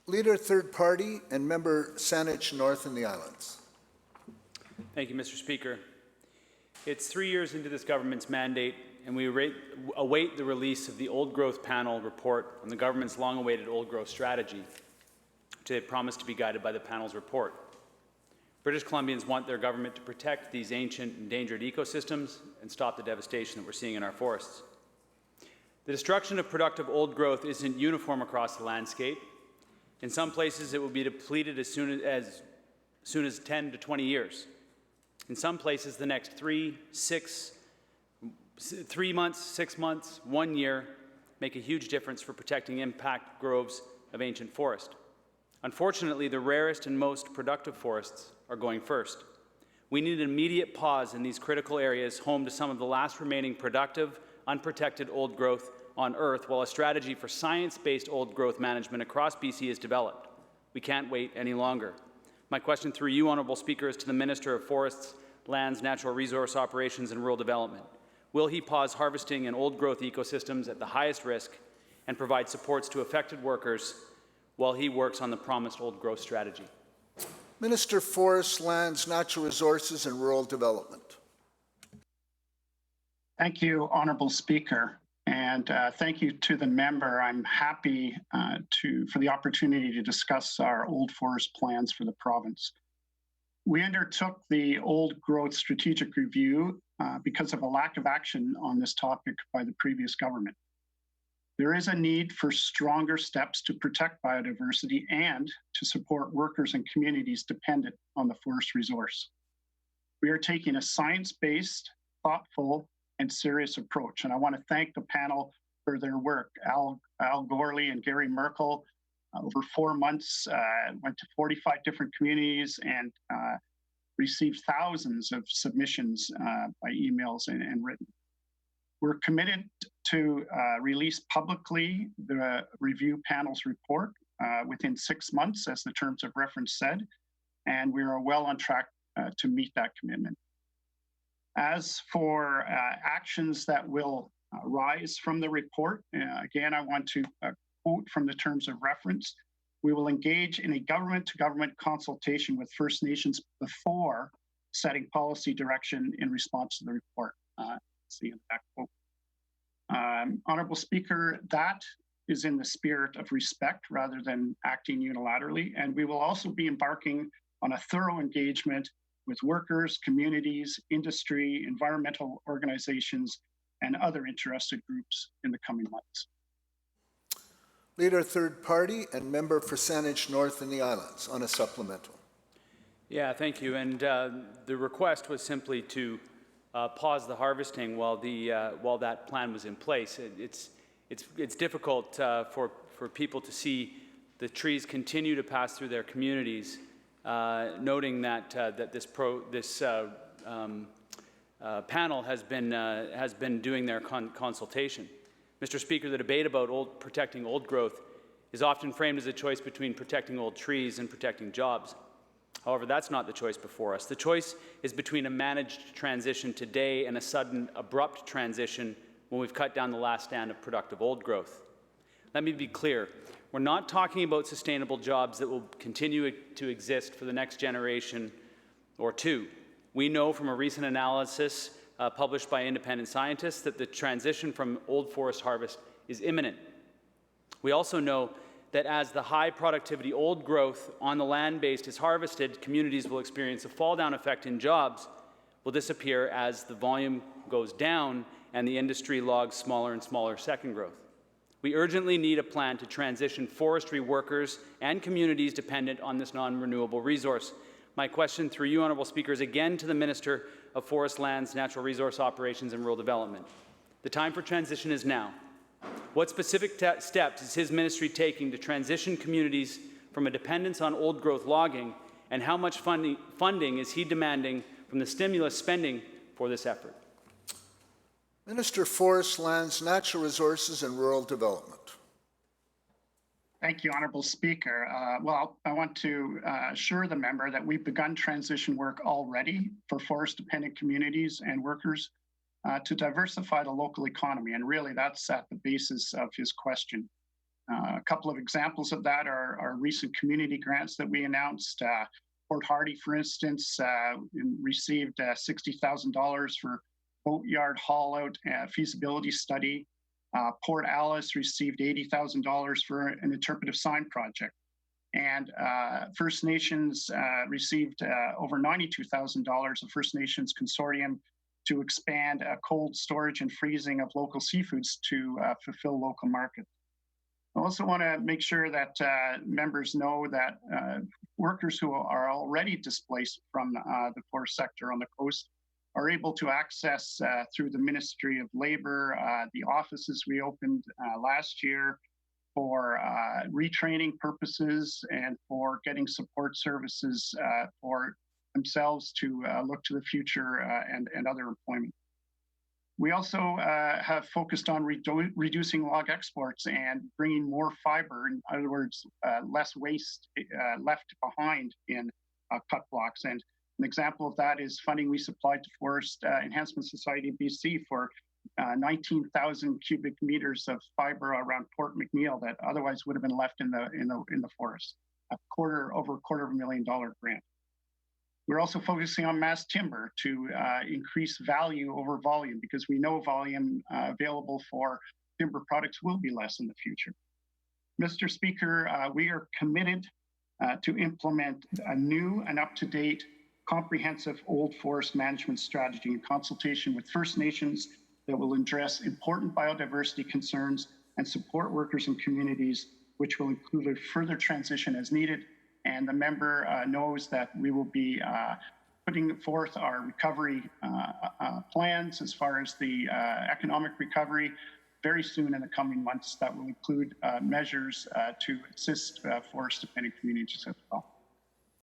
Leader, third party, and member Saanich North in the Islands. Thank you, Mr. Speaker. It's 3 years into this government's mandate, and we await the release of the Old Growth Panel report on the government's long-awaited old growth strategy, which they promised to be guided by the panel's report. British Columbians want their government to protect these ancient endangered ecosystems and stop the devastation that we're seeing in our forests. The destruction of productive old growth isn't uniform across the landscape. In some places, it will be depleted as soon as 10 to 20 years. In some places, the next 3 months, 6 months, 1 year make a huge difference for protecting impact groves of ancient forest. Unfortunately, the rarest and most productive forests are going first. We need an immediate pause in these critical areas home to some of the last remaining productive, unprotected old growth on Earth, while a strategy for science-based old growth management across BC is developed. We can't wait any longer. My question through you, Honourable Speaker, is to the Minister of Forests, Lands, Natural Resource Operations and Rural Development. Will he pause harvesting in old growth ecosystems at the highest risk and provide supports to affected workers while he works on the promised old growth strategy? Minister of Forests, Lands, Natural Resources and Rural Development. Thank you, Honourable Speaker. And thank you to the member. I'm happy for the opportunity to discuss our old forest plans for the province. We undertook the old growth strategic review because of a lack of action on this topic by the previous government. There is a need for stronger steps to protect biodiversity and to support workers and communities dependent on the forest resource. We are taking a science-based, thoughtful, and serious approach. And I want to thank the panel for their work. Al Gorley and Gary Merkel, over 4 months, went to 45 different communities and received thousands of submissions by emails and written. We're committed to release publicly the review panel's report within 6 months, as the terms of reference said, and we are well on track to meet that commitment. As for actions that will rise from the report, again, I want to quote from the terms of reference. We will engage in a government-to-government consultation with First Nations before setting policy direction in response to the report. See in that quote. Honourable Speaker, that is in the spirit of respect rather than acting unilaterally, and we will also be embarking on a thorough engagement with workers, communities, industry, environmental organizations, and other interested groups in the coming months. Leader, third party, and member for Saanich North in the Islands on a supplemental. Yeah, thank you. And the request was simply to pause the harvesting while that plan was in place. It's difficult for people to see the trees continue to pass through their communities, noting that this panel has been doing their consultation. Mr. Speaker, the debate about protecting old growth is often framed as a choice between protecting old trees and protecting jobs. However, that's not the choice before us. The choice is between a managed transition today and a sudden, abrupt transition when we've cut down the last stand of productive old growth. Let me be clear. We're not talking about sustainable jobs that will continue to exist for the next generation or two. We know from a recent analysis published by independent scientists that the transition from old forest harvest is imminent. We also know that as the high productivity old growth on the land based is harvested, communities will experience a fall down effect in jobs will disappear as the volume goes down and the industry logs smaller and smaller second growth. We urgently need a plan to transition forestry workers and communities dependent on this non-renewable resource. My question through you, Honourable Speaker, is again to the Minister of Forest, Lands, Natural Resource Operations and Rural Development. The time for transition is now. What specific steps is his ministry taking to transition communities from a dependence on old growth logging, and how much funding is he demanding from the stimulus spending for this effort? Minister of Forests, Lands, Natural Resources and Rural Development. Thank you, Honourable Speaker. Well, I want to assure the member that we've begun transition work already for forest-dependent communities and workers to diversify the local economy, and really that's at the basis of his question. A couple of examples of that are recent community grants that we announced. Port Hardy, for instance, received $60,000 for boatyard haul-out feasibility study. Port Alice received $80,000 for an interpretive sign project. And First Nations received over $92,000 of First Nations consortium to expand cold storage and freezing of local seafoods to fulfill local markets. I also want to make sure that members know that workers who are already displaced from the forest sector on the coast are able to access through the Ministry of Labor the offices we opened last year for retraining purposes and for getting support services for themselves to look to the future and other employment. We also have focused on reducing log exports and bringing more fiber, in other words, less waste left behind in cut blocks. And an example of that is funding we supplied to Forest Enhancement Society of BC for 19,000 cubic meters of fiber around Port McNeill that otherwise would have been left in the forest. Over $250,000 grant. We're also focusing on mass timber to increase value over volume because we know volume available for timber products will be less in the future. Mr. Speaker, we are committed to implement a new and up-to-date comprehensive old forest management strategy in consultation with First Nations that will address important biodiversity concerns and support workers and communities, which will include a further transition as needed. And the member knows that we will be putting forth our recovery plans as far as the economic recovery very soon in the coming months. That will include measures to assist forest-dependent communities as well.